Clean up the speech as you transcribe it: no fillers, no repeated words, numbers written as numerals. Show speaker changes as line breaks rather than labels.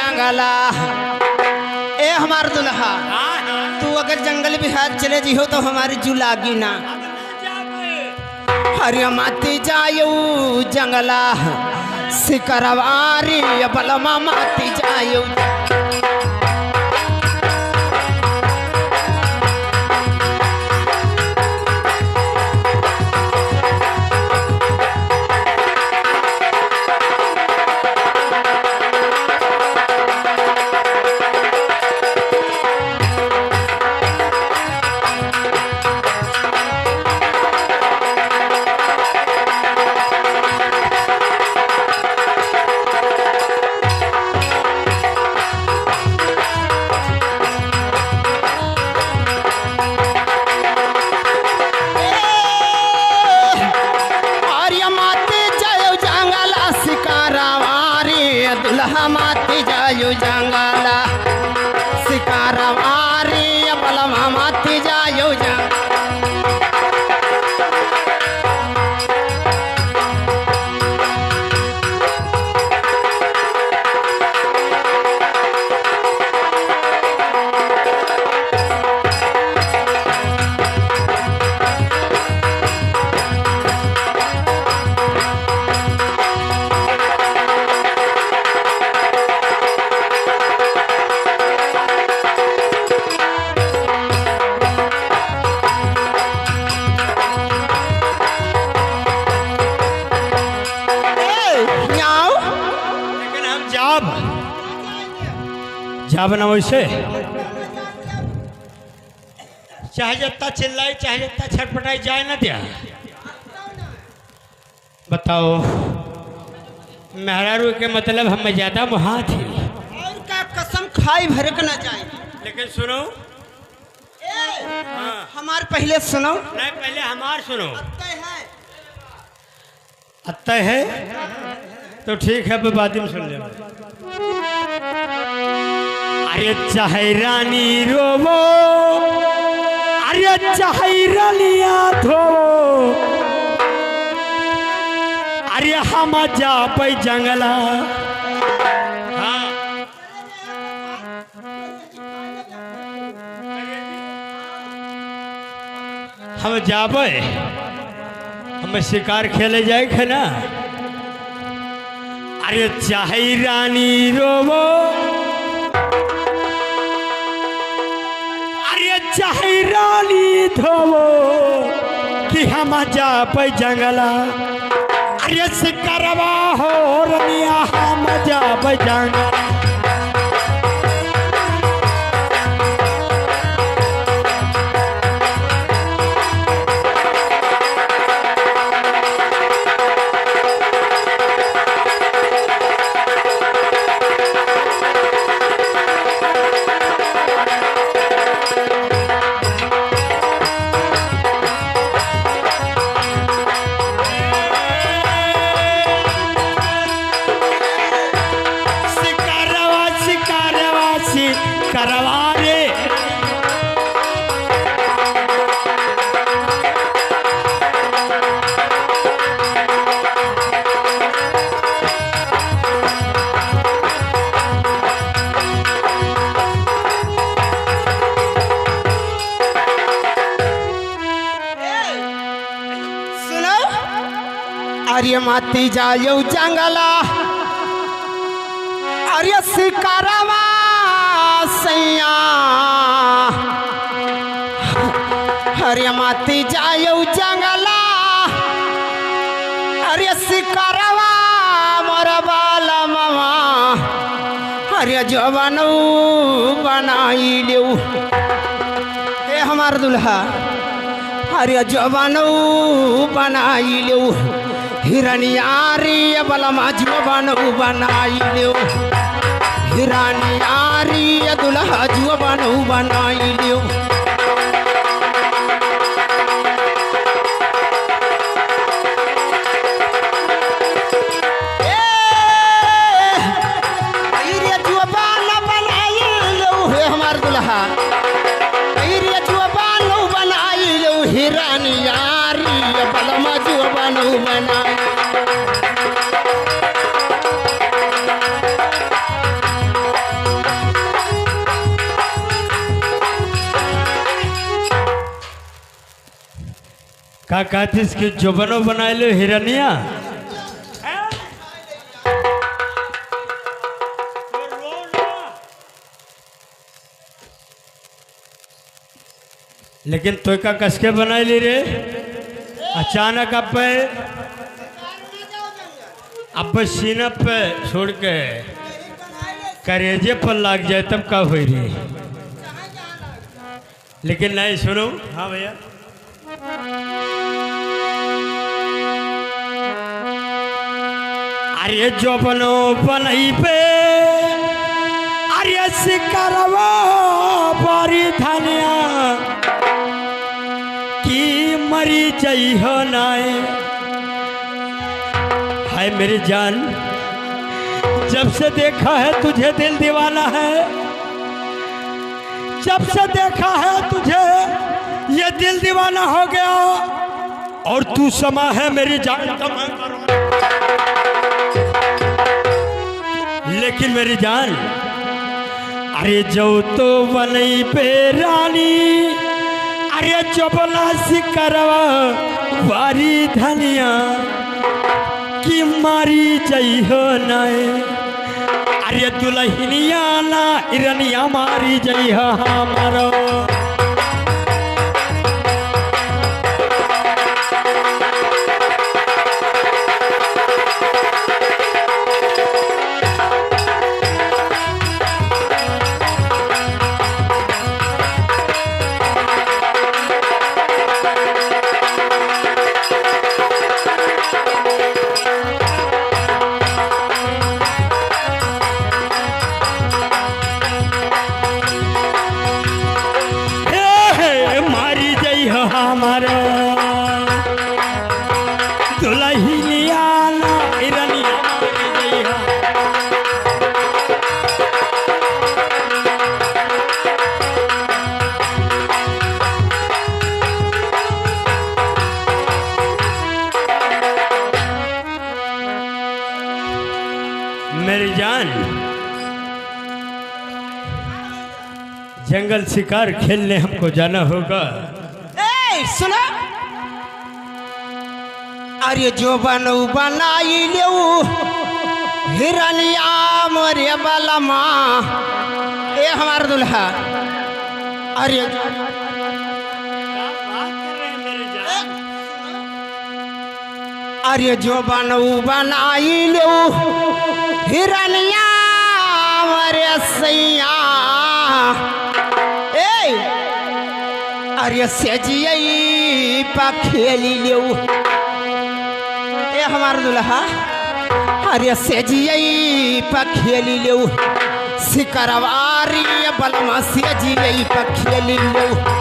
जंगला। ए हमार दुल्हा, तू अगर जंगल बिहार चले जी हो तो हमारी जुलागी ना। हरिया माती जायो जंगला सिकरवारी बलमा माती जायो। दुल्हा माती जायो जंगला सिकारवारी बलमा माती जायो जंगला।
जा बना वैसे चाहे जितना चिल्लाई चाहे जितना छटपटाई जाए ना दिया। बताओ मेहरारू के मतलब हम ज्यादा वहाँ थी
और का कसम खाई भरक न जाए।
लेकिन सुनो
हमार पहले सुनो।
नहीं पहले हमार सुनो।
है
अतः है तो ठीक है बाद में सुन ले। अरे चाहे रानी रोवो अरे चाहे रलिया धो अरे हम जा पे जंगला। हाँ हम जाबे हम शिकार खेले जाए ना। अरे चाहे रानी रोवो अरे चाहे रानी धोवो कि हम जा पे जंगला। अरे शिकारवा हो रनिया हम जा पे जंगला। करवारे
सुनो। अरे माती जायो जंगला अरे शिकारवा सैया। अरे माती जायो जंगला अरे शिकारवा मोर बाला मामा। अरे जवानो बनाई लियो। ए हमार दुल्हा, अरे जवानो बनाई लियो। हिरनियारी बलमा जवानो बनाई लियो। हिरनियारी दुल्हा जवानो बनाई लियो। हमार दुल्हा बनाई लो। हिरनियारी बलमा जवानो बनाई।
का कहती इसकी जोबनो बनाए लो हिरनिया। लेकिन तो का कसके बनाए ली रे अचानक अब सीना पे छोड़ के करेजे पर लग जाए तब का हुई रही। लेकिन नहीं सुनो। हाँ भैया अरे जो बनो बनई पे अरे सिकरवा बारी धनिया की मरी जई हो नाए। हाय मेरी जान जब से देखा है तुझे दिल दीवाना है। जब से देखा है तुझे ये दिल दीवाना हो गया और तू समा है मेरी जान। लेकिन मेरी जान अरे जो तो बनई पे रानी अरे चोपला सिकरवा वारी धनिया की मारी जई हो नाए। अरे दुल्हनिया ना हिरनिया मारी जई हो हमारो। मेरी जान जंगल शिकार खेलने हमको जाना होगा।
सुनो अरे जो बनू बनाई ले हिरनिया मोरे बलमा। ए हमार दुल्हा अरे अरे जो बनू बनाई ले हिरनिया मोरे सैया। अरे सेजियई पा खेली ले हमार दुल्हा। अरे सेजियई पा खेली ले सिकरवारी बलमा सेजियई पा खेली ले।